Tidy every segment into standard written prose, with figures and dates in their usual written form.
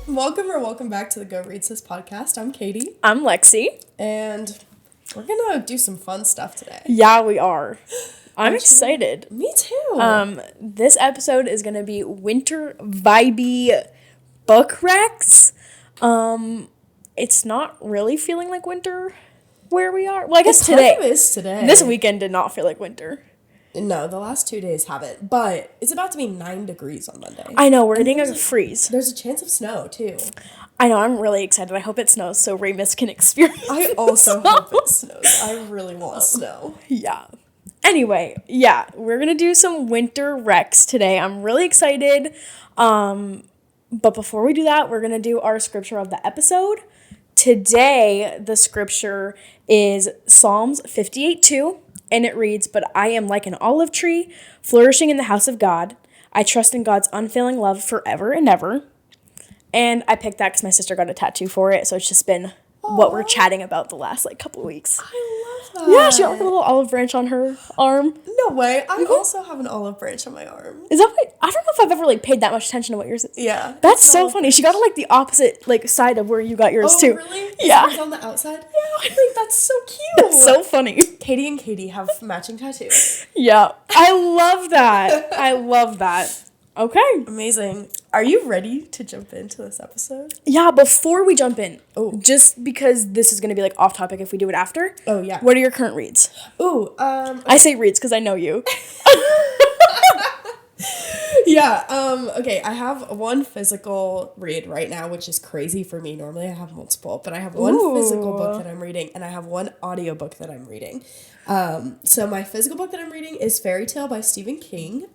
Welcome back to the Go Reads This podcast. I'm Katie. I'm Lexi. And we're gonna do some fun stuff today. Yeah, we are. I'm excited. Me too. This episode is gonna be winter vibey book recs. It's not really feeling like winter where we are. Well, I guess today. It is today. This weekend did not feel like winter. No, the last 2 days haven't. But it's about to be 9 degrees on Monday. I know, we're getting a freeze. There's a chance of snow, too. I know, I'm really excited. I hope it snows so Ramus can experience I also hope it snows. I really want snow. Yeah. Anyway, yeah, we're going to do some winter recs today. I'm really excited. But before we do that, we're going to do our scripture of the episode. Today, the scripture is Psalms 58:2. And it reads, "But I am like an olive tree, flourishing in the house of God. I trust in God's unfailing love forever and ever." And I picked that because my sister got a tattoo for it, so it's just been what we're chatting about the last, couple weeks. I love that. Yeah, she got, a little olive branch on her arm. No way. I also have an olive branch on my arm. Is that what? I don't know if I've ever, paid that much attention to what yours is. Yeah. That's so funny. She got it, the opposite, side of where you got yours, too. Oh, really? Yeah. It's on the outside? Yeah. I think that's so cute. That's so funny. Katie and Katie have matching tattoos. Yeah. I love that. I love that. Okay. Amazing. Are you ready to jump into this episode? Yeah, before we jump in, just because this is going to be, off topic if we do it after. Oh, yeah. What are your current reads? Okay. I say reads because I know you. Yeah, okay, I have one physical read right now, which is crazy for me. Normally I have multiple, but I have one physical book that I'm reading, and I have one audiobook that I'm reading. So my physical book that I'm reading is Fairy Tale by Stephen King.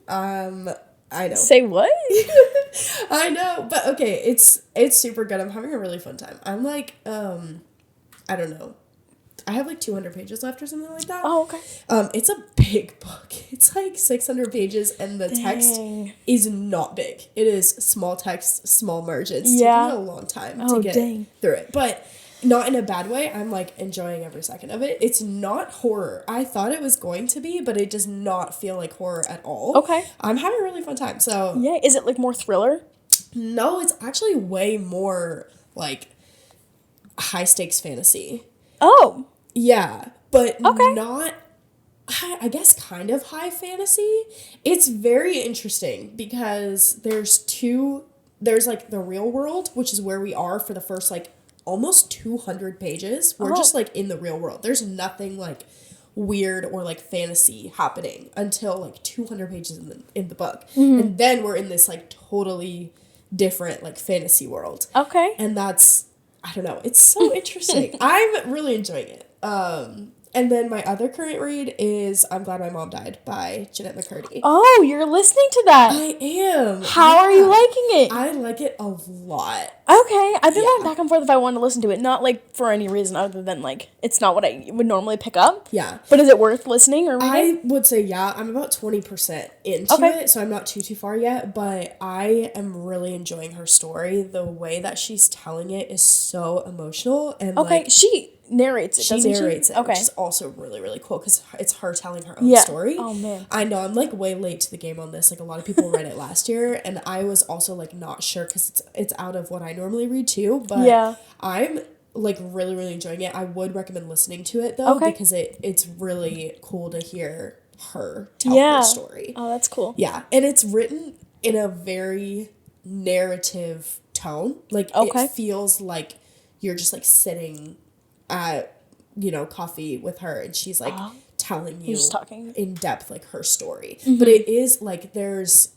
I know. Say what? I know, but okay, it's super good. I'm having a really fun time. I'm I don't know. I have 200 pages left or something like that. Oh, okay. It's a big book. It's 600 pages, and the text is not big. It is small text, small margins. It's taking me a long time to get through it. But not in a bad way. I'm enjoying every second of it. It's not horror. I thought it was going to be, but it does not feel like horror at all. Okay. I'm having a really fun time. So yeah, is it more thriller? No, it's actually way more high stakes fantasy. Oh. Yeah, but not, I guess, kind of high fantasy. It's very interesting because there's the real world, which is where we are for the first, almost 200 pages. We're just, in the real world. There's nothing, weird or, fantasy happening until, 200 pages in the book. Mm-hmm. And then we're in this, totally different, fantasy world. Okay. And that's, I don't know, it's so interesting. I'm really enjoying it. And then my other current read is I'm Glad My Mom Died by Jeanette McCurdy. Oh, you're listening to that. I am. How are you liking it? I like it a lot. Okay. I've been going back and forth if I want to listen to it. Not, for any reason other than, it's not what I would normally pick up. Yeah. But is it worth listening or reading? I would say, yeah. I'm about 20% into it, so I'm not too far yet. But I am really enjoying her story. The way that she's telling it is so emotional. And, she narrates it, doesn't she? She narrates it, which is also really, really cool because it's her telling her own story. Oh, man. I know, I'm, way late to the game on this. A lot of people read it last year, and I was also, not sure because it's out of what I normally read, too. But I'm, really, really enjoying it. I would recommend listening to it, though, because it's really cool to hear her tell her story. Oh, that's cool. Yeah, and it's written in a very narrative tone. It feels like you're just, sitting at, coffee with her, and she's telling you in depth her story. Mm-hmm. But it is there's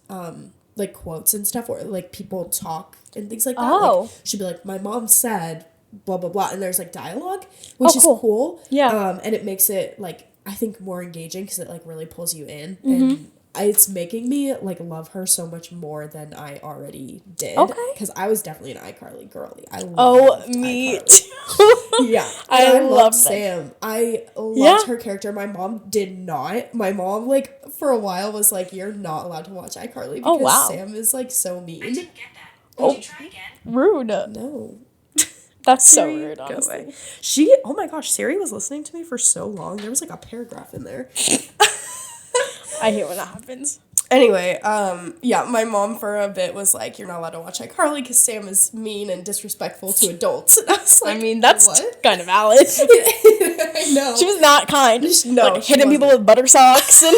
quotes and stuff where people talk and things like that. Oh. She'd be my mom said blah blah blah, and there's dialogue, which is cool. Yeah. And it makes it I think more engaging because it really pulls you in. Mm-hmm. And it's making me love her so much more than I already did. Okay. Because I was definitely an iCarly girly. I loved me iCarly. too. Yeah. I loved Sam. I loved her character. My mom did not. My mom for a while was you're not allowed to watch iCarly because Sam is so mean. I didn't get that. Did you try again? Rude. No. That's so rude, honestly. Oh my gosh, Siri was listening to me for so long. There was a paragraph in there. I hate when that happens. Anyway, yeah, my mom for a bit was like, you're not allowed to watch iCarly because Sam is mean and disrespectful to adults. And I was like, I mean, that's what? kind of valid. I know. She was not kind. No, like, hitting people with butter socks. And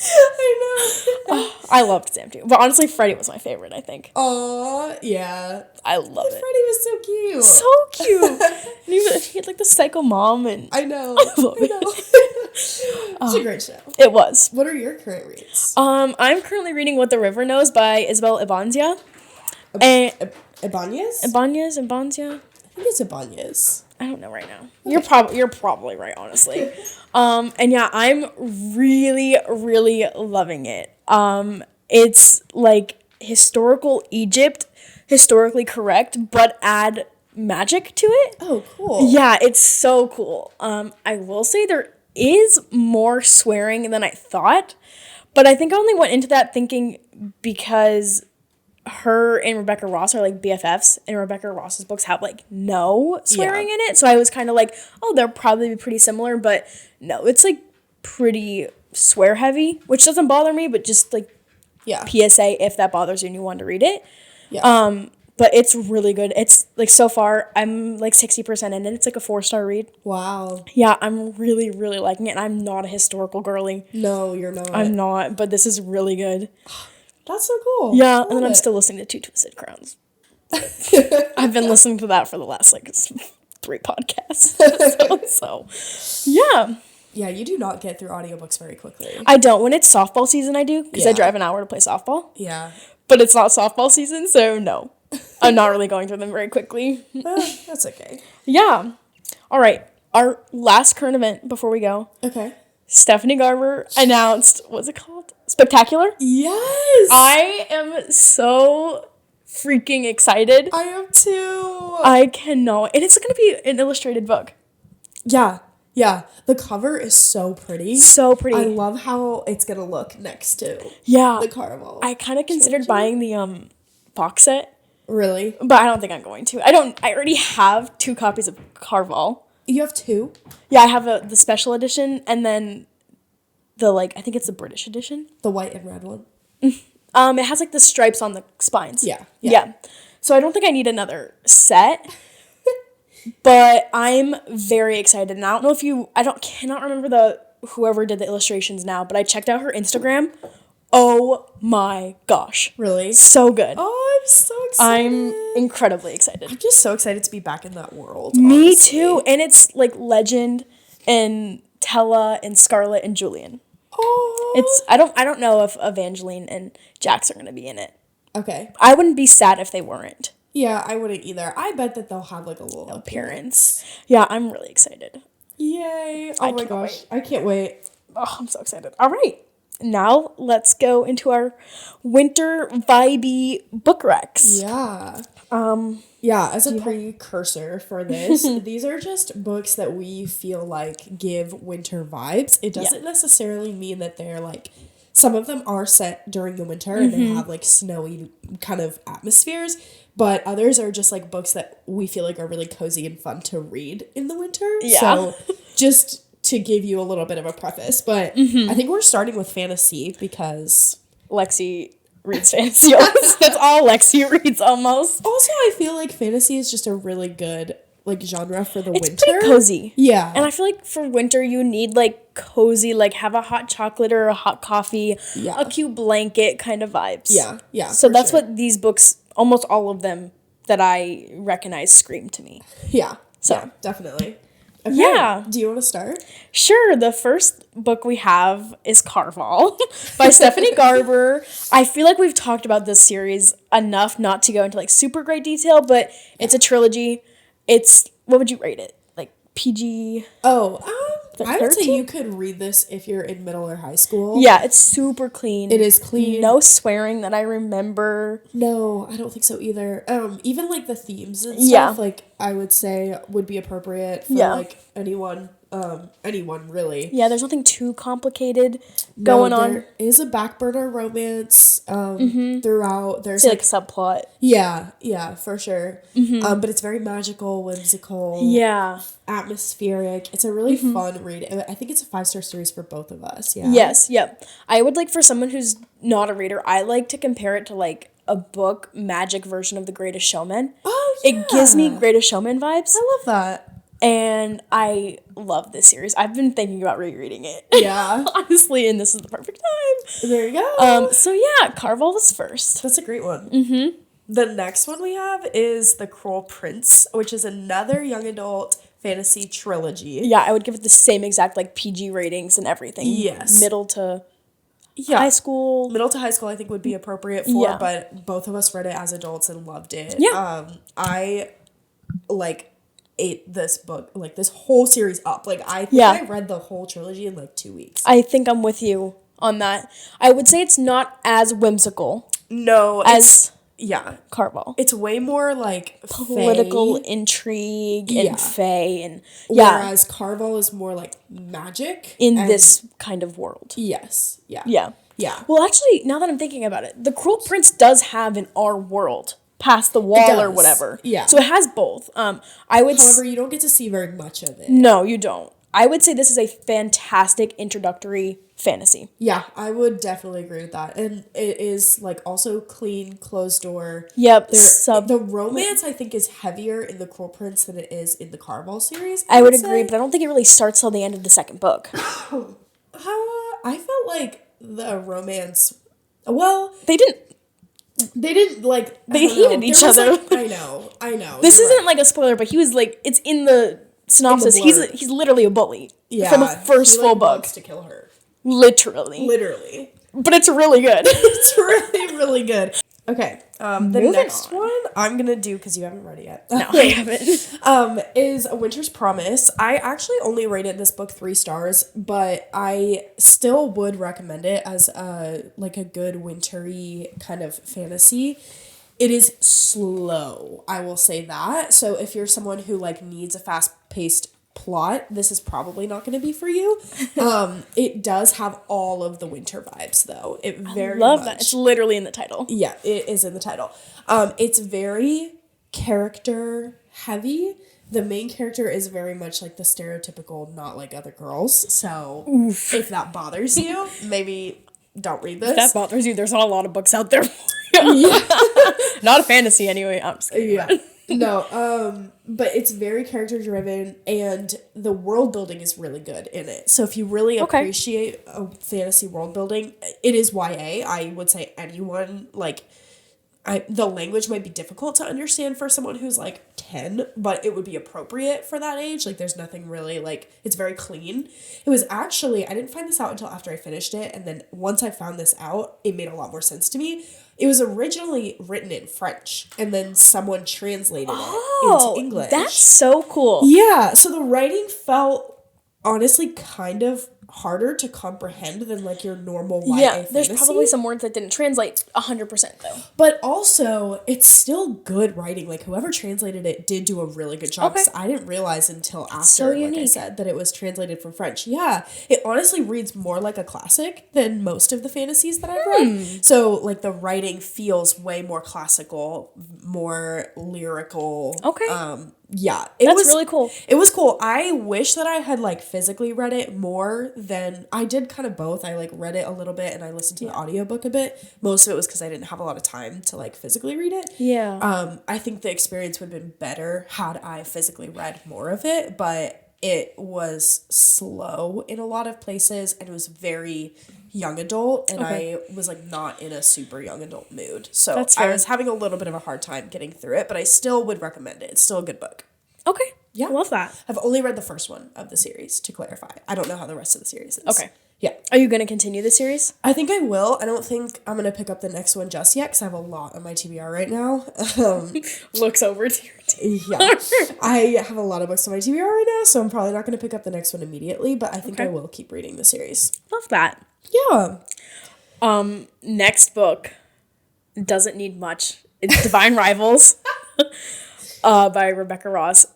I know. I loved Sam too. But honestly, Freddie was my favorite, I think. Aw, yeah. I love it. Freddie was so cute. So cute. And he had like the psycho mom and I know. I love it. It's a great show. It was. What are your current reads? I'm currently reading What the River Knows by Isabel Ibanez. Ibanez? Ibanez? I think it's Ibanez. I don't know right now. Okay. You're probably right, honestly. And yeah, I'm really, really loving it. It's like historical Egypt, historically correct, but add magic to it. Oh, cool. Yeah, it's so cool. I will say there is more swearing than I thought, but I think I only went into that thinking because her and Rebecca Ross are like BFFs, and Rebecca Ross's books have like no swearing in it, so I was kind of like, oh, they'll probably be pretty similar, but no, it's like pretty swear heavy, which doesn't bother me, but just like PSA if that bothers you and you want to read it. But it's really good. It's like so far I'm like 60% in it. It's like a 4-star read. Wow. Yeah, I'm really, really liking it, and I'm not a historical girly. No, you're not. I'm not, but this is really good. That's so cool. Yeah, and then I'm still listening to Two Twisted Crowns. I've been listening to that for the last like 3 podcasts. so yeah. Yeah, you do not get through audiobooks very quickly. I don't. When it's softball season, I do, because I drive an hour to play softball. Yeah. But it's not softball season, so no. I'm not really going through them very quickly. That's okay. Yeah. All right. Our last current event before we go. Okay. Stephanie Garber announced, what's it called? Spectacular? Yes! I am so freaking excited. I am too. I cannot. And it's going to be an illustrated book. Yeah. Yeah. The cover is so pretty. So pretty. I love how it's going to look next to the Caraval. I kind of considered buying the box set. Really? But I don't think I'm going to. I already have 2 copies of Caraval. You have 2? Yeah, I have the special edition and then the I think it's the British edition. The white and red one. It has like the stripes on the spines. Yeah. So I don't think I need another set. But I'm very excited. And I don't know if cannot remember whoever did the illustrations now, but I checked out her Instagram. Oh my gosh. Really? So good. Oh, I'm so excited. I'm incredibly excited. I'm just so excited to be back in that world. Me honestly. too. And it's like Legend and Tella and Scarlet and Julian. Oh. I don't know if Evangeline and Jax are going to be in it. Okay. I wouldn't be sad if they weren't. Yeah, I wouldn't either. I bet that they'll have like a little appearance. Yeah, I'm really excited. Yay. Oh my gosh. I can't wait. Oh, I'm so excited. All right. Now let's go into our winter vibey book recs. Yeah. Yeah, as a precursor for this, these are just books that we feel like give winter vibes. It doesn't necessarily mean that they're like, some of them are set during the winter and they have like snowy kind of atmospheres, but others are just like books that we feel like are really cozy and fun to read in the winter. Yeah. So just to give you a little bit of a preface, but I think we're starting with fantasy because Lexi reads fantasy. That's all Lexi reads almost. Also, I feel like fantasy is just a really good like genre for the winter. It's pretty cozy. Yeah. And I feel like for winter you need like cozy, like have a hot chocolate or a hot coffee, a cute blanket kind of vibes. Yeah. Yeah. So that's what these books, almost all of them that I recognize, scream to me. Yeah. So yeah, definitely. Okay. Yeah. Do you want to start? Sure. The first book we have is Caraval by Stephanie Garber. I feel like we've talked about this series enough not to go into like super great detail, but it's a trilogy. It's, what would you rate it? Like PG? I would say you could read this if you're in middle or high school. Yeah, it's super clean. It is clean. No swearing that I remember. No, I don't think so either. Even like the themes and stuff, like I would say would be appropriate for like anyone anyone really. Yeah, there's nothing too complicated going on. There is a back burner romance throughout. There's like a subplot. Yeah, for sure. But it's very magical, whimsical. Yeah. Atmospheric. It's a really fun read. I think it's a 5-star series for both of us. Yeah. Yes, yep. I would like, for someone who's not a reader, I like to compare it to like a book magic version of The Greatest Showman. Oh, yeah. It gives me Greatest Showman vibes. I love that. And I love this series. I've been thinking about rereading it. Yeah. Honestly, and this is the perfect time. There you go. So yeah, Caraval was first. That's a great one. The next one we have is The Cruel Prince, which is another young adult fantasy trilogy. Yeah, I would give it the same exact like PG ratings and everything. Yes. Middle to high school. Middle to high school I think would be appropriate for, but both of us read it as adults and loved it. Yeah. I ate this book, like this whole series up. Like I think I read the whole trilogy in like 2 weeks. I think I'm with you on that. I would say it's not as whimsical. No, as Caraval. It's way more like political fae. intrigue and fae and whereas Caraval is more like magic in this kind of world. Yes. Yeah. Yeah. Well, actually, now that I'm thinking about it, The Cruel Prince does have an our world past the wall or whatever. Yeah. So it has both. However, you don't get to see very much of it. No, you don't. I would say this is a fantastic introductory fantasy. Yeah, I would definitely agree with that. And it is like also clean, closed door. Yep. The romance I think is heavier in The Cruel Prince than it is in the Caraval series. I would agree, but I don't think it really starts till the end of the second book. I felt like the romance, well, they didn't like, they hated each other. Like, I know. This isn't like a spoiler, but he was like, it's in the synopsis. He's literally a bully. Yeah. For the first full book. Wants to kill her. Literally. But it's really good. It's really good. Okay. The next one I'm gonna do, because you haven't read it yet. No, I haven't. Is A Winter's Promise. I actually only rated this book 3 stars, but I still would recommend it as a good wintry kind of fantasy. It is slow, I will say that. So if you're someone who needs a fast-paced plot, this is probably not going to be for you. It does have all of the winter vibes, though. I love that. It's literally in the title. Yeah, it is in the title. It's very character heavy. The main character is very much like the stereotypical not like other girls. So if that bothers you, maybe don't read this. If that bothers you, there's not a lot of books out there for you. Not a fantasy anyway. I'm just kidding. Yeah. No, but it's very character driven and the world building is really good in it. So if you really appreciate a fantasy world building, it is YA. I would say anyone, the language might be difficult to understand for someone who's 10, but it would be appropriate for that age. There's nothing really it's very clean. It was actually, I didn't find this out until after I finished it. And then once I found this out, it made a lot more sense to me. It was originally written in French and then someone translated it into English. That's so cool. Yeah. So the writing felt honestly kind of harder to comprehend than your normal YA fantasy. There's probably some words that didn't translate 100% though. But also, it's still good writing. Whoever translated it did do a really good job. Okay. I didn't realize until after, I said, that it was translated from French. Yeah, it honestly reads more like a classic than most of the fantasies that I've read. So, the writing feels way more classical, more lyrical. Okay. Yeah, that's really cool. It was cool. I wish that I had physically read it more than I did. Kind of both. I read it a little bit and I listened to the audiobook a bit. Most of it was because I didn't have a lot of time to physically read it. Yeah. I think the experience would have been better had I physically read more of it, but it was slow in a lot of places and it was very young adult and I was not in a super young adult mood. So I was having a little bit of a hard time getting through it, but I still would recommend it. It's still a good book. Okay. Yeah. I love that. I've only read the first one of the series, to clarify. I don't know how the rest of the series is. Okay. Yeah. Are you going to continue the series? I think I will. I don't think I'm going to pick up the next one just yet because I have a lot on my TBR right now. Looks over to your TBR. Yeah. I have a lot of books on my TBR right now, so I'm probably not going to pick up the next one immediately, but I think I will keep reading the series. Love that. Yeah. Next book doesn't need much. It's Divine Rivals by Rebecca Ross.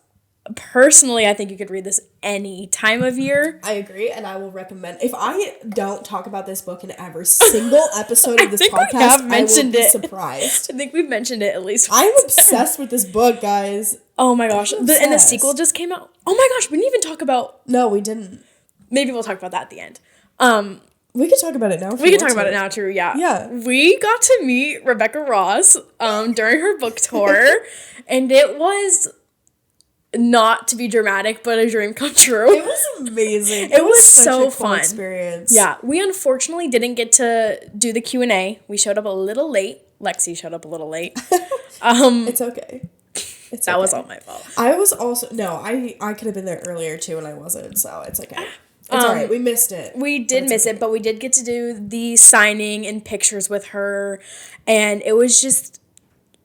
personally, I think you could read this any time of year. I agree, and I will recommend. If I don't talk about this book in every single episode of this podcast, I will be surprised. I think we've mentioned it at least once. I'm obsessed with this book, guys. Oh my gosh. And the sequel just came out. Oh my gosh, we didn't even talk about... No, we didn't. Maybe we'll talk about that at the end. We could talk about it now. We can talk about it now, too, yeah. Yeah. We got to meet Rebecca Ross during her book tour, and it was... not to be dramatic, but a dream come true. It was amazing. It was such so a cool fun experience. Yeah, we unfortunately didn't get to do the Q&A. We showed up a little late. Lexi showed up a little late. It's okay. That was all my fault. I was also I could have been there earlier too, and I wasn't, so it's okay. It's all right. We missed it. We did miss it, but we did get to do the signing and pictures with her, and it was just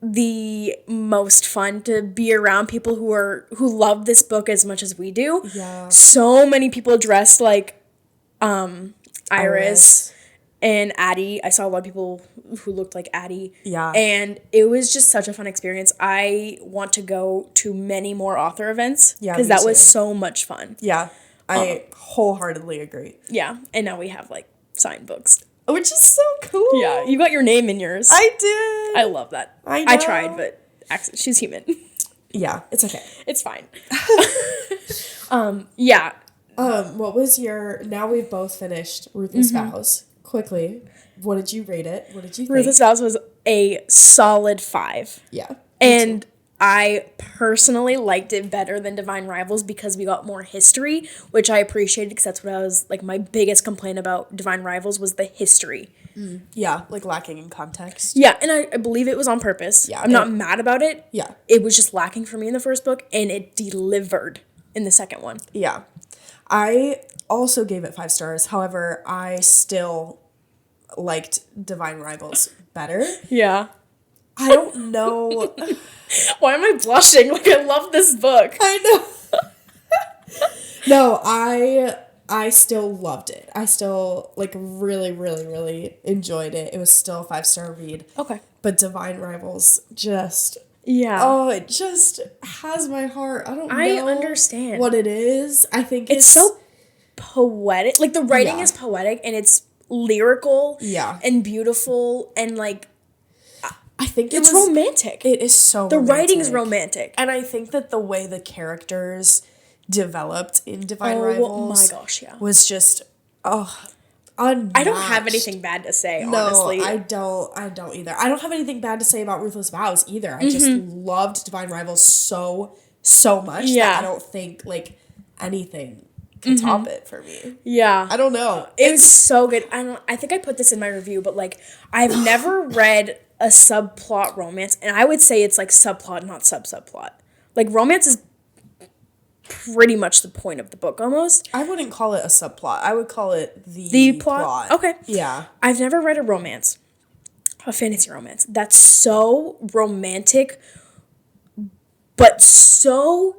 the most fun to be around people who love this book as much as we do. Yeah. So many people dressed like Iris and Addie. I saw a lot of people who looked like Addie. Yeah. And it was just such a fun experience. I want to go to many more author events because that was so much fun. Yeah. I wholeheartedly agree. Yeah. And now we have like signed books. Which is so cool. Yeah. You got your name in yours. I did. I love that. I know. I tried, but she's human. Yeah. It's okay. It's fine. Yeah. What was now we've both finished Ruthless Vows. Quickly, what did you rate it? What did you think? Ruthless Vows was a solid 5. Yeah. And I personally liked it better than Divine Rivals because we got more history, which I appreciated because that's what I was, like, my biggest complaint about Divine Rivals was the history. Yeah, like lacking in context. Yeah, and I believe it was on purpose. Yeah. I'm not mad about it. Yeah. It was just lacking for me in the first book, and it delivered in the second one. Yeah. I also gave it 5 stars. However, I still liked Divine Rivals better. Yeah. I don't know. Why am I blushing? Like, I love this book. I know. No, I still loved it. I still, like, really, really, really enjoyed it. It was still a 5-star read. Okay. But Divine Rivals just... Yeah. Oh, it just has my heart. I don't know. I understand what it is. I think it's so poetic. Like, the writing is poetic, and it's lyrical. Yeah. And beautiful, and, like... I think it's romantic. It is so the romantic. Writing is romantic. And I think that the way the characters developed in Divine Rivals was just unmatched. I don't have anything bad to say, honestly. I don't either. I don't have anything bad to say about Ruthless Vows either. I just loved Divine Rivals so much that I don't think like anything can top it for me. Yeah. I don't know. It's so good. I think I put this in my review, but like I've never read a subplot romance, and I would say it's like subplot, not subplot. Like romance is pretty much the point of the book almost. I wouldn't call it a subplot. I would call it the plot. Okay. Yeah. I've never read a romance, a fantasy romance, that's so romantic, but so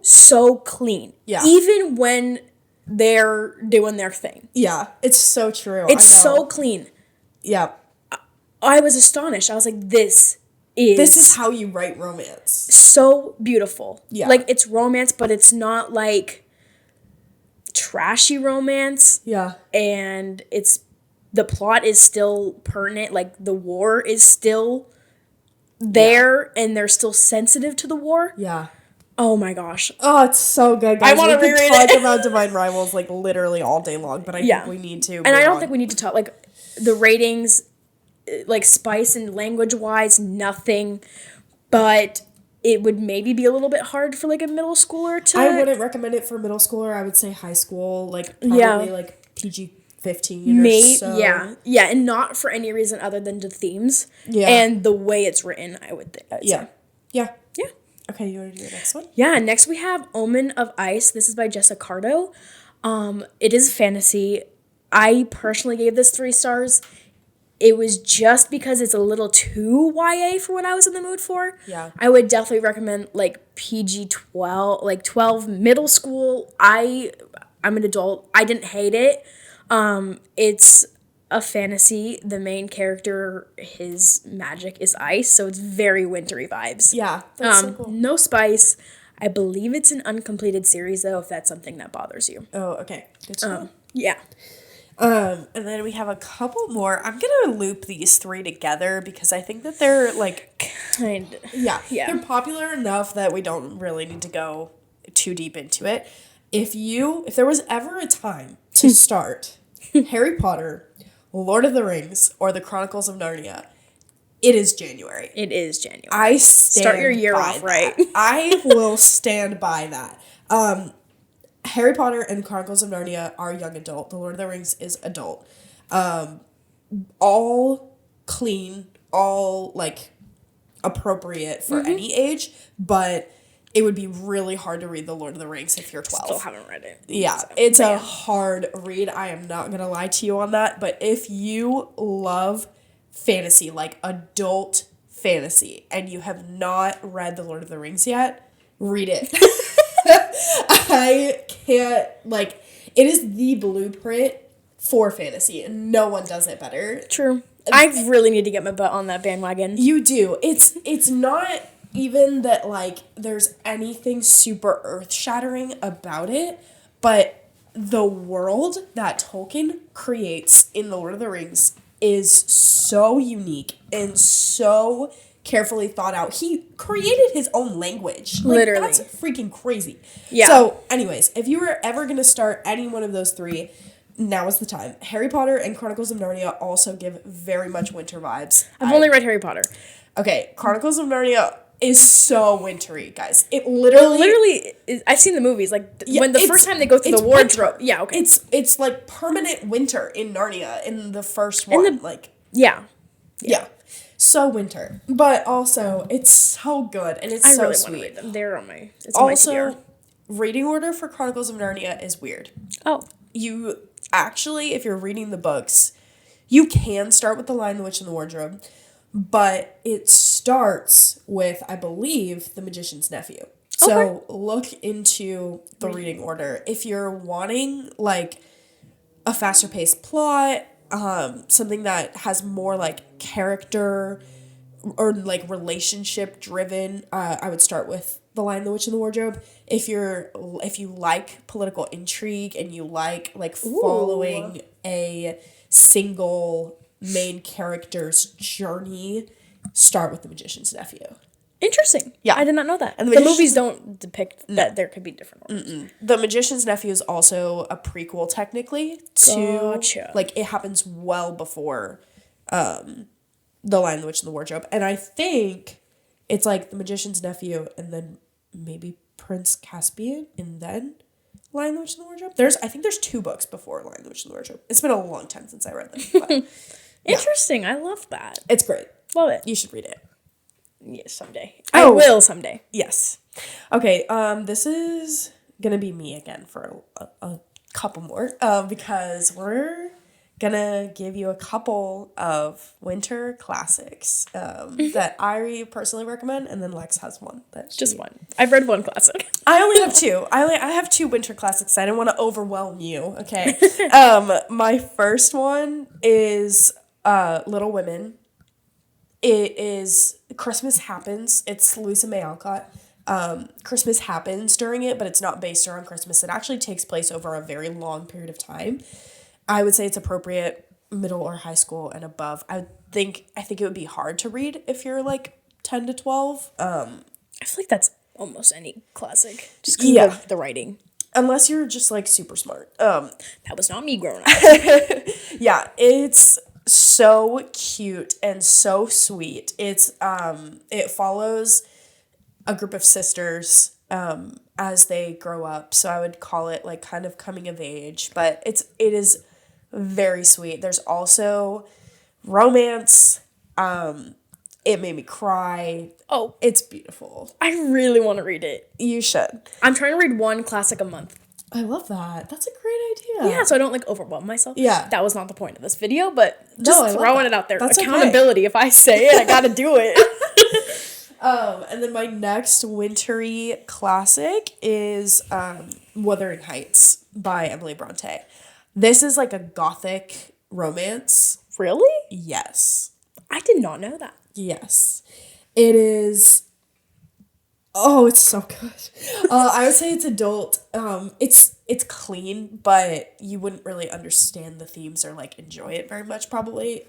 clean. Yeah. Even when they're doing their thing. Yeah. It's so true. It's so clean. Yeah. I was astonished. I was like, this is how you write romance. So beautiful. Yeah. Like, it's romance, but it's not, like, trashy romance. Yeah. And the plot is still pertinent. Like, the war is still there, and they're still sensitive to the war. Yeah. Oh, my gosh. Oh, it's so good, guys. I want to reread it. We could talk about Divine Rivals, like, literally all day long, but I think we need to. And I don't think we need to talk, like, the ratings... like spice and language wise, nothing, but it would maybe be a little bit hard for like a middle schooler to. I wouldn't recommend it for middle schooler. I would say high school, like probably like PG-15 or so. Yeah, and not for any reason other than the themes and the way it's written. I would think. Yeah. Okay, you want to do the next one? Yeah, next we have Omen of Ice. This is by Jus Accardo. It is fantasy. I personally gave this 3 stars. It was just because it's a little too YA for what I was in the mood for. Yeah. I would definitely recommend, like, PG-12, like, 12 middle school. I'm an adult. I didn't hate it. It's a fantasy. The main character, his magic is ice, so it's very wintry vibes. Yeah. That's so cool. No spice. I believe it's an uncompleted series, though, if that's something that bothers you. Oh, okay. Good to know. Yeah. And then we have a couple more. I'm gonna loop these three together because I think that they're like yeah. They're popular enough that we don't really need to go too deep into it. If there was ever a time to start Harry Potter, Lord of the Rings, or the Chronicles of Narnia, it is January. It is January. I start your year off that. right. I will stand by that. Harry Potter and Chronicles of Narnia are young adult. The Lord of the Rings is adult. All clean, all like appropriate for any age, but it would be really hard to read The Lord of the Rings if you're 12. Still haven't read it. Yeah, so, it's a hard read. I am not going to lie to you on that, but if you love fantasy, like adult fantasy, and you have not read The Lord of the Rings yet, read it. I can't, like, it is the blueprint for fantasy, and no one does it better. True. I really need to get my butt on that bandwagon. You do. It's not even that, like, there's anything super earth-shattering about it, but the world that Tolkien creates in The Lord of the Rings is so unique and so carefully thought out. He created his own language. Like, literally. That's freaking crazy. Yeah. So, anyways, if you were ever going to start any one of those three, now is the time. Harry Potter and Chronicles of Narnia also give very much winter vibes. I've only read Harry Potter. Okay, Chronicles of Narnia is so wintry, guys. It literally is, I've seen the movies. Like, when the first time they go through the wardrobe. Winter. Yeah, okay. It's like permanent winter in Narnia in the first one. Yeah. So winter. But also, it's so good, and it's so sweet. I really want to read them. They're on my, it's also, on my TBR. Reading order for Chronicles of Narnia is weird. Oh. You actually, if you're reading the books, you can start with The Lion, the Witch, and the Wardrobe, but it starts with, I believe, The Magician's Nephew. So look into the reading order. If you're wanting, like, a faster paced plot, something that has more, like, character or, like, relationship driven, I would start with The Lion, the Witch, and the Wardrobe. If you like political intrigue and you like following a single main character's journey, start with The Magician's Nephew. Interesting. Yeah. I did not know that. And the movies don't depict that there could be different orders. The Magician's Nephew is also a prequel, technically, to... Gotcha. Like, it happens well before The Lion, the Witch, and the Wardrobe. And I think it's, like, The Magician's Nephew and then maybe Prince Caspian and then Lion, the Witch, and the Wardrobe. I think there's 2 books before Lion, the Witch, and the Wardrobe. It's been a long time since I read them. But, Interesting. I love that. It's great. Love it. You should read it. Yes, someday. I will someday. Yes. Okay, this is gonna be me again for a couple more, because we're gonna give you a couple of winter classics that I personally recommend, and then Lex has one. Just one. I've read one classic. I only have 2. I have 2 winter classics. I didn't want to overwhelm you, okay? My first one is Little Women. It is Christmas Happens. It's Louisa May Alcott. Christmas happens during it, but it's not based around Christmas. It actually takes place over a very long period of time. I would say it's appropriate middle or high school and above. I think it would be hard to read if you're like 10 to 12. I feel like that's almost any classic. Just because of the writing. Unless you're just like super smart. That was not me growing up. Yeah, it's so cute and so sweet. It's it follows a group of sisters as they grow up. So I would call it like kind of coming of age, but it is very sweet. There's also romance. It made me cry. Oh, it's beautiful. I really want to read it. You should. I'm trying to read one classic a month. I love that. That's a great idea. Yeah, so I don't like overwhelm myself. Yeah. That was not the point of this video, but just throwing it out there. That's accountability. Okay. If I say it, I gotta do it. And then my next wintry classic is Wuthering Heights by Emily Bronte. This is like a gothic romance. Really? Yes. I did not know that. Yes. It is Oh, it's so good. I would say it's adult. It's clean, but you wouldn't really understand the themes or like enjoy it very much probably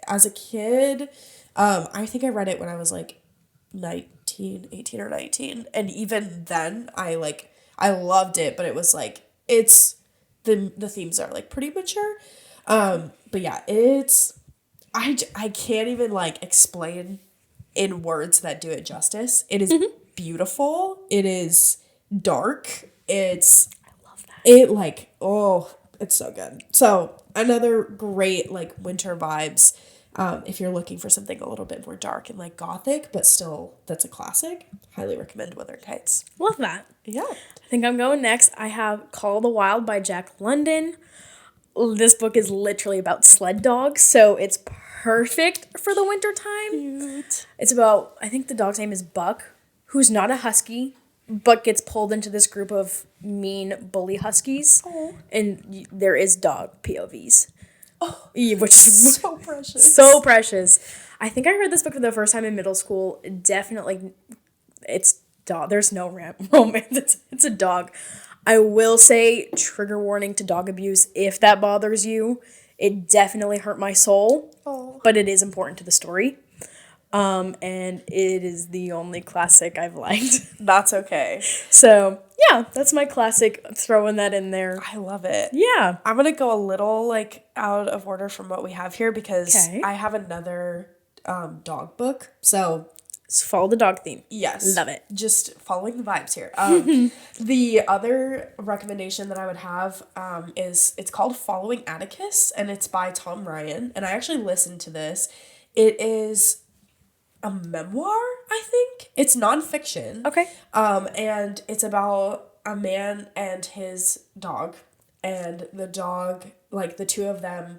as a kid. I think I read it when I was like 18 or 19, and even then I loved it, but it was like it's the themes are like pretty mature. But yeah, it's I can't even like explain in words that do it justice. It is beautiful. It is dark. I love that. It like, oh, it's so good. So another great like winter vibes. If you're looking for something a little bit more dark and like gothic, but still that's a classic, highly recommend Wuthering Heights. Love that. Yeah. I think I'm going next. I have Call of the Wild by Jack London. This book is literally about sled dogs, so it's perfect for the winter time. Cute. It's about, I think the dog's name is Buck, who's not a husky, but gets pulled into this group of mean bully huskies. Oh. And there is dog POVs. Oh, which is so precious. So precious. I think I read this book for the first time in middle school. Definitely, it's dog. There's no romance. It's a dog. I will say, trigger warning to dog abuse. If that bothers you, it definitely hurt my soul. Oh. But it is important to the story. And it is the only classic I've liked. That's okay. So, yeah, that's my classic, throwing that in there. I love it. Yeah. I'm going to go a little, like, out of order from what we have here because Okay. I have another dog book. So, Follow the dog theme. yes. Love it. Just following the vibes here. The other recommendation that I would have is, it's called Following Atticus, and it's by Tom Ryan. And I actually listened to this. It is a memoir, I think. It's nonfiction. Okay. And it's about a man and his dog. And the dog, like, the two of them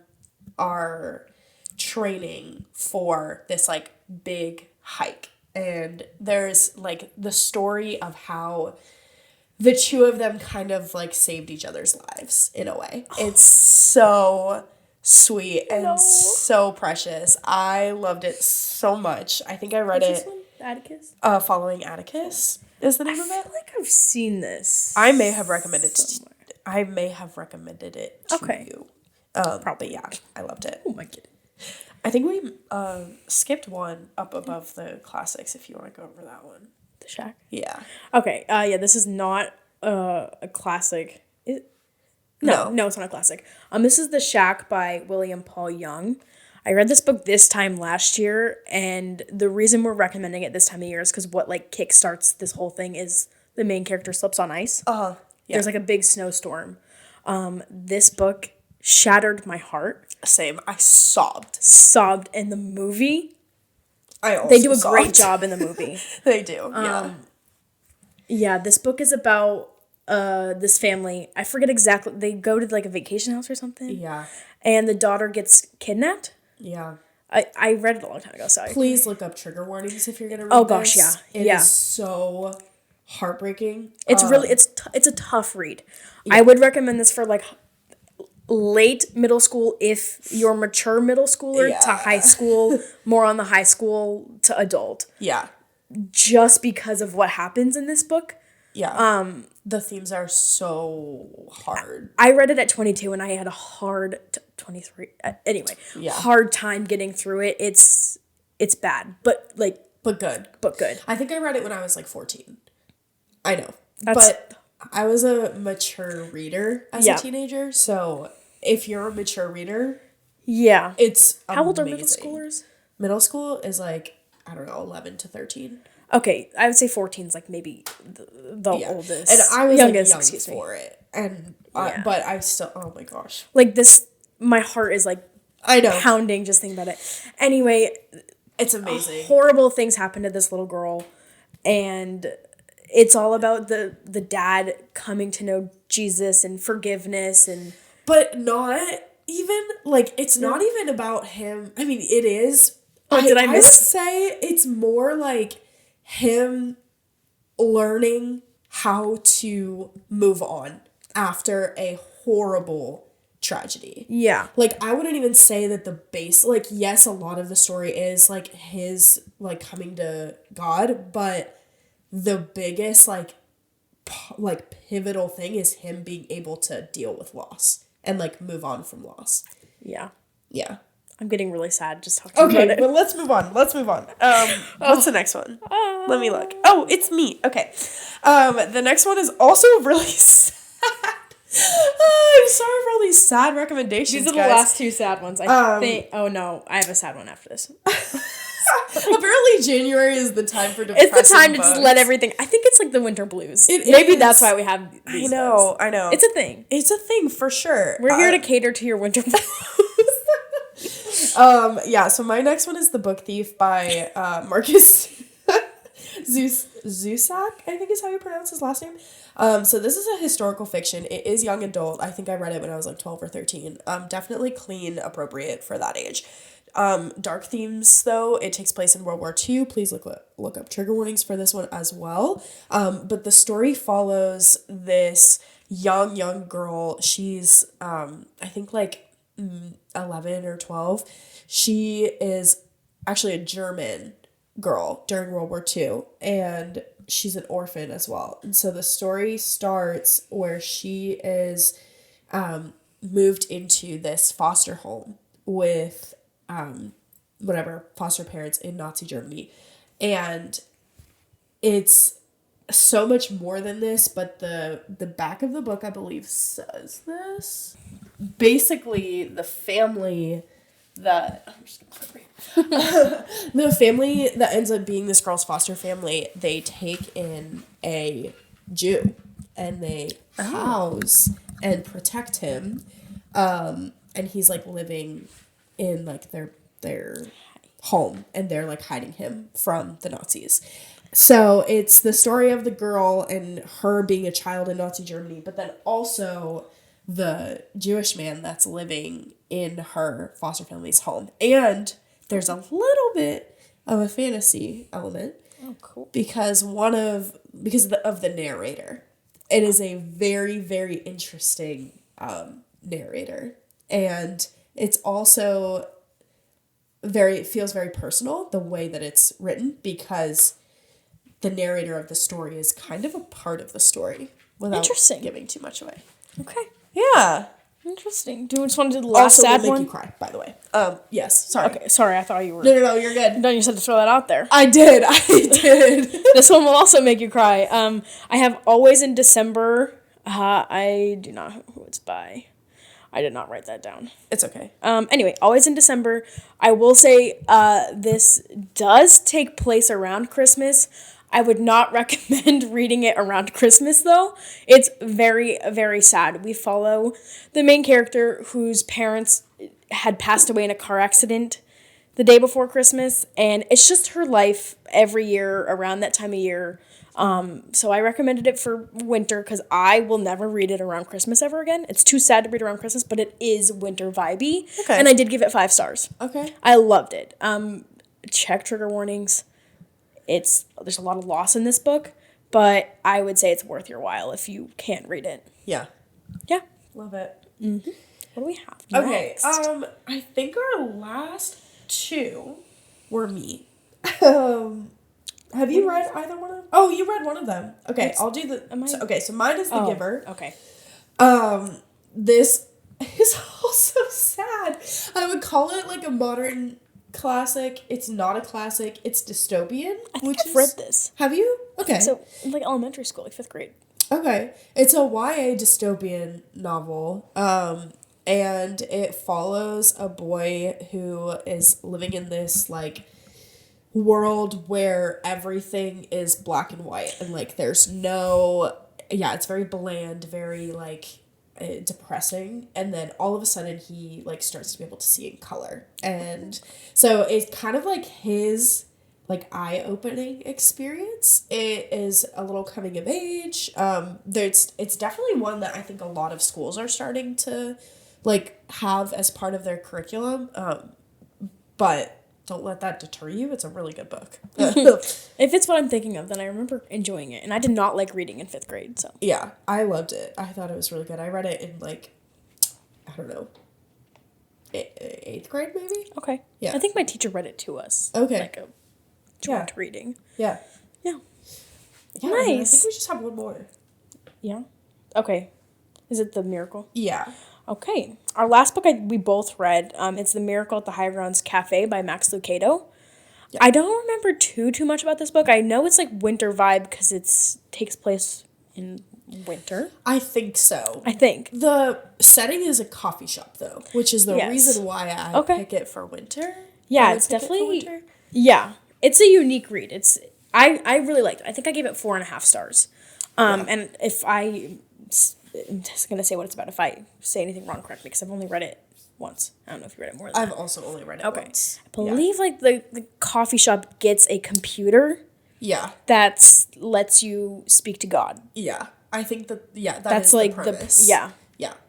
are training for this, like, big hike. And there's, like, the story of how the two of them kind of, like, saved each other's lives, in a way. It's so sweet and so precious. I loved it so much. I think I read What's it. this one? Atticus? Following Atticus is the name of I it. feel like I've seen this. I may have recommended it to Okay. you. Probably, yeah. I loved it. Oh my goodness. I think we skipped one up above the classics if you want to go over that one. The Shack? Yeah. Okay, yeah, this is not a classic. No, it's not a classic. This is The Shack by William Paul Young. I read this book this time last year, and the reason we're recommending it this time of year is because what, like, kickstarts this whole thing is the main character slips on ice. Yeah. There's, like, a big snowstorm. This book shattered my heart. Same. I sobbed. Sobbed in the movie. I also They do a sobbed. great job in the movie. They do, yeah. Yeah, this book is about this family. I forget exactly. They go to, like, a vacation house or something. Yeah. And the daughter gets kidnapped. Yeah. I read it a long time ago, sorry. Please look up trigger warnings if you're going to read gosh, this. yeah. It is so heartbreaking. It's really, it's a tough read. Yeah. I would recommend this for, like, late middle school if you're mature middle schooler to high school, more on the high school to adult. Yeah. Just because of what happens in this book. Yeah. The themes are so hard. I read it at 22 and I had a hard 23 anyway. Yeah. Hard time getting through it. It's bad, but good. I think I read it when I was like 14. I know. But I was a mature reader as a teenager, so if you're a mature reader, it's amazing. How old are middle schoolers? Middle school is like, I don't know, 11 to 13. Okay, I would say 14 is like maybe the oldest. And I was youngest, like young for it. And but I still, oh my gosh. Like this, my heart is like I know pounding just thinking about it. Anyway, it's amazing. Horrible things happen to this little girl, and it's all about the dad coming to know Jesus and forgiveness but not even like it's not even about him. I mean, it is. Oh, did I miss? I would say it's more like him learning how to move on after a horrible tragedy. Yeah. Like, I wouldn't even say that the base, like, yes, a lot of the story is, like, his, like, coming to God, but the biggest, like pivotal thing is him being able to deal with loss and, like, move on from loss. Yeah. Yeah. I'm getting really sad just talking about it. Okay, well, let's move on. What's the next one? Let me look. Oh, it's me. Okay. The next one is also really sad. I'm sorry for all these sad recommendations, These are the last two sad ones. I think. Oh, no. I have a sad one after this. Apparently January is the time for depressing It's the time books. to just let everything... I think it's like the winter blues. Maybe that's why we have these books. I know. It's a thing. It's a thing, for sure. We're here to cater to your winter blues. Yeah, so my next one is The Book Thief by Marcus Zusak, I think is how you pronounce his last name. So this is a historical fiction. It is young adult. I think I read it when I was like 12 or 13. Definitely clean, appropriate for that age. Dark themes, though. It takes place in World War II. Please look up trigger warnings for this one as well. But the story follows this young girl. She's, I think, like 11 or 12. She is actually a German girl during World War II, and she's an orphan as well. And so the story starts where she is moved into this foster home with whatever foster parents in Nazi Germany. And it's so much more than this, but the back of the book, I believe, says this. Basically, the family that... I'm just gonna put it right. The family that ends up being this girl's foster family, they take in a Jew, and they house and protect him. And he's, like, living in, like, their home, and they're, like, hiding him from the Nazis. So it's the story of the girl and her being a child in Nazi Germany, but then also the Jewish man that's living in her foster family's home. And there's a little bit of a fantasy element. Oh, cool. Because of the narrator. It is a very, very interesting narrator. And it's also it feels very personal, the way that it's written, because the narrator of the story is kind of a part of the story without giving too much away. Okay. Yeah. Interesting. Do you just want to do the last sad one? Also, make you cry, by the way. Yes. Sorry. Okay. Sorry, I thought you were... No, you're good. No, you said to throw that out there. I did. This one will also make you cry. I have Always in December. I do not know who it's by. I did not write that down. It's okay. Anyway, Always in December. I will say this does take place around Christmas. I would not recommend reading it around Christmas, though. It's very, very sad. We follow the main character whose parents had passed away in a car accident the day before Christmas, and it's just her life every year around that time of year. So I recommended it for winter because I will never read it around Christmas ever again. It's too sad to read around Christmas, but it is winter vibey. Okay. And I did give it 5 stars. Okay. I loved it. Check trigger warnings. There's a lot of loss in this book, but I would say it's worth your while if you can't read it. Yeah. Yeah. Love it. Mm-hmm. What do we have next? Okay. I think our last 2 were me. Have you read either one of them? Oh, you read one of them. Okay, I'll do the... So mine is The Giver. Okay. This is also sad. I would call it like a modern classic. It's not a classic. It's dystopian. I think I've read this. Have you? Okay. So, like elementary school, like 5th grade. Okay. It's a YA dystopian novel. And it follows a boy who is living in this, like, world where everything is black and white. And, like, there's no... Yeah, it's very bland, very, like, depressing. And then all of a sudden he, like, starts to be able to see in color. And so it's kind of like his... like eye-opening experience. It is a little coming of age. It's definitely one that I think a lot of schools are starting to like have as part of their curriculum. But don't let that deter you. It's a really good book. If it's what I'm thinking of, then I remember enjoying it, and I did not like reading in 5th grade. So yeah, I loved it. I thought it was really good. I read it in like, I don't know, 8th grade maybe. Okay. Yeah. I think my teacher read it to us. Okay. Like a joint reading. Yeah. Yeah. Yeah, nice. I think we just have one more. Yeah? Okay. Is it The Miracle? Yeah. Okay. Our last book we both read, it's The Miracle at the High Grounds Cafe by Max Lucado. Yeah. I don't remember too much about this book. I know it's like winter vibe because it takes place in winter. I think so. I think. The setting is a coffee shop, though, which is the reason why I pick it for winter. Yeah, it's definitely... Yeah. It's a unique read. I really liked it. I think I gave it 4.5 stars. And if I'm just going to say what it's about. If I say anything wrong, correct me, because I've only read it once. I don't know if you read it more than I've also only read it once. I believe, like, the coffee shop gets a computer. Yeah. That lets you speak to God. Yeah. I think that's is like the premise. Yeah.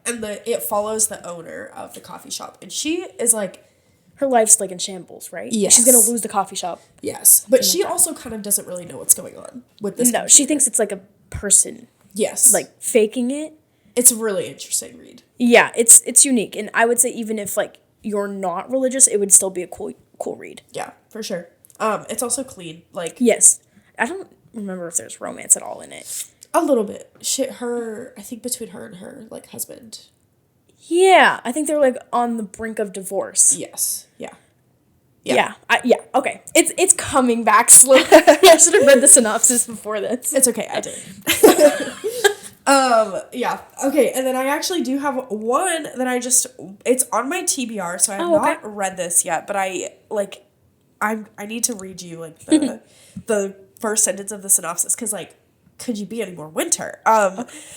And it follows the owner of the coffee shop. And she is, like... Her life's, like, in shambles, right? Yes. She's going to lose the coffee shop. Yes. But she also kind of doesn't really know what's going on with this computer. She thinks it's, like, a person. Yes. Like, faking it. It's a really interesting read. Yeah, it's unique. And I would say even if, like, you're not religious, it would still be a cool read. Yeah, for sure. It's also clean. Like... Yes. I don't remember if there's romance at all in it. A little bit. I think between her and her, like, husband. Yeah, I think they're, like, on the brink of divorce. Yes. Yeah. Yeah. Okay. It's coming back slowly. I should have read the synopsis before this. It's okay, I did. Yeah. Okay, and then I actually do have one that it's on my TBR, so I have not read this yet, but I need to read you, like, the first sentence of the synopsis, because, like, could you be any more winter?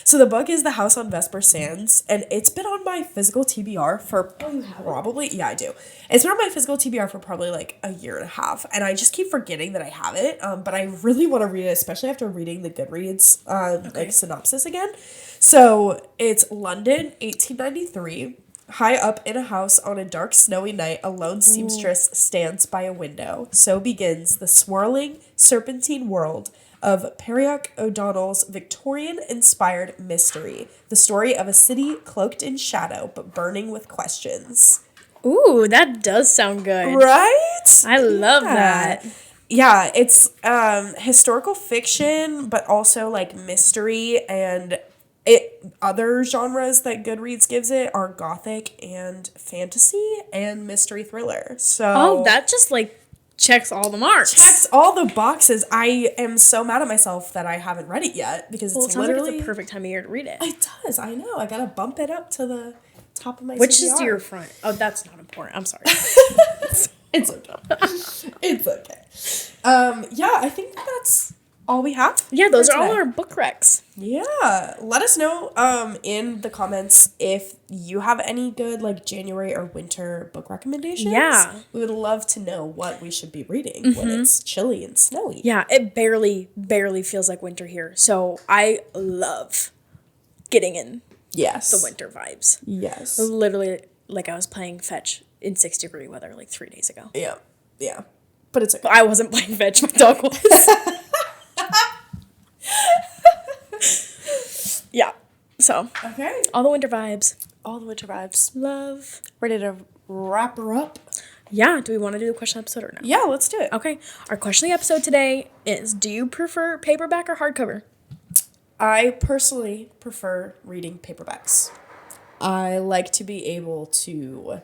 So the book is The House on Vesper Sands, and it's been on my physical TBR for probably... Yeah, I do. It's been on my physical TBR for probably, like, a year and a half, and I just keep forgetting that I have it, but I really want to read it, especially after reading the Goodreads, like, synopsis again. So, it's London, 1893. High up in a house on a dark, snowy night, a lone seamstress stands by a window. So begins the swirling, serpentine world of Pariac O'Donnell's Victorian-inspired mystery. The story of a city cloaked in shadow, but burning with questions. Ooh, that does sound good. Right? I love that. Yeah, it's historical fiction, but also, like, mystery, and other genres that Goodreads gives it are gothic and fantasy and mystery thriller. So that just, like, checks all the marks. Checks all the boxes. I am so mad at myself that I haven't read it yet, because it sounds like it's a perfect time of year to read it. It does. I know. I gotta bump it up to the top of my Which CBR. is your front? Oh, that's not important. I'm sorry. It's okay. It's okay. Yeah, I think that's all we have. Yeah, those are all our book recs. Yeah. Let us know in the comments if you have any good, like, January or winter book recommendations. Yeah. We would love to know what we should be reading when it's chilly and snowy. Yeah, it barely feels like winter here. So I love getting in the winter vibes. Yes. Literally, like, I was playing fetch in 6-degree weather, like, 3 days ago. Yeah. Yeah. But it's okay. I wasn't playing fetch. My dog was. Yeah. So. Okay. All the winter vibes. All the winter vibes. Love. Ready to wrap her up? Yeah. Do we want to do the question episode or no? Yeah, let's do it. Okay. Our question episode today is, do you prefer paperback or hardcover? I personally prefer reading paperbacks. I like to be able to...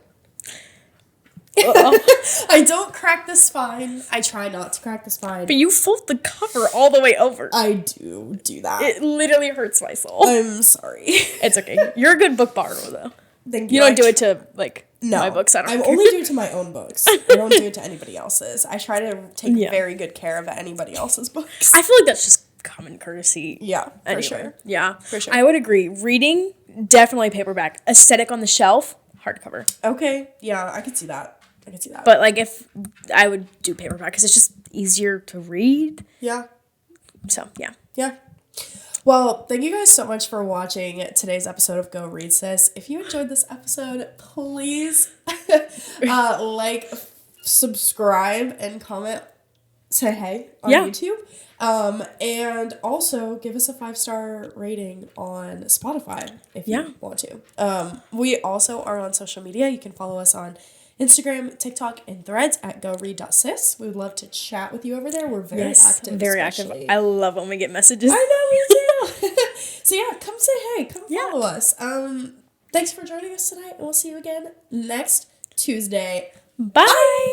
I don't crack the spine. I try not to crack the spine. But you fold the cover all the way over. I do that. It literally hurts my soul. I'm sorry. It's okay. You're a good book borrower, though. Thank you. You don't do it to, like, my books. I only do it to my own books. I don't do it to anybody else's. I try to take very good care of anybody else's books. I feel like that's just common courtesy. Yeah, for sure. Yeah. For sure. I would agree. Reading, definitely paperback. Aesthetic on the shelf, hardcover. Okay. Yeah, I could see that. But, like, if I would do paperback because it's just easier to read. Yeah. So, yeah. Yeah. Well, thank you guys so much for watching today's episode of Go Read Sis. If you enjoyed this episode, please like, subscribe, and comment. Say hey on YouTube. And also give us a 5-star rating on Spotify if you want to. We also are on social media. You can follow us on Instagram, TikTok, and Threads at goread.sis. We would love to chat with you over there. We're very active. Very active. I love when we get messages. I know, me too. So yeah, come say hey. Come follow us. Thanks for joining us tonight, and we'll see you again next Tuesday. Bye.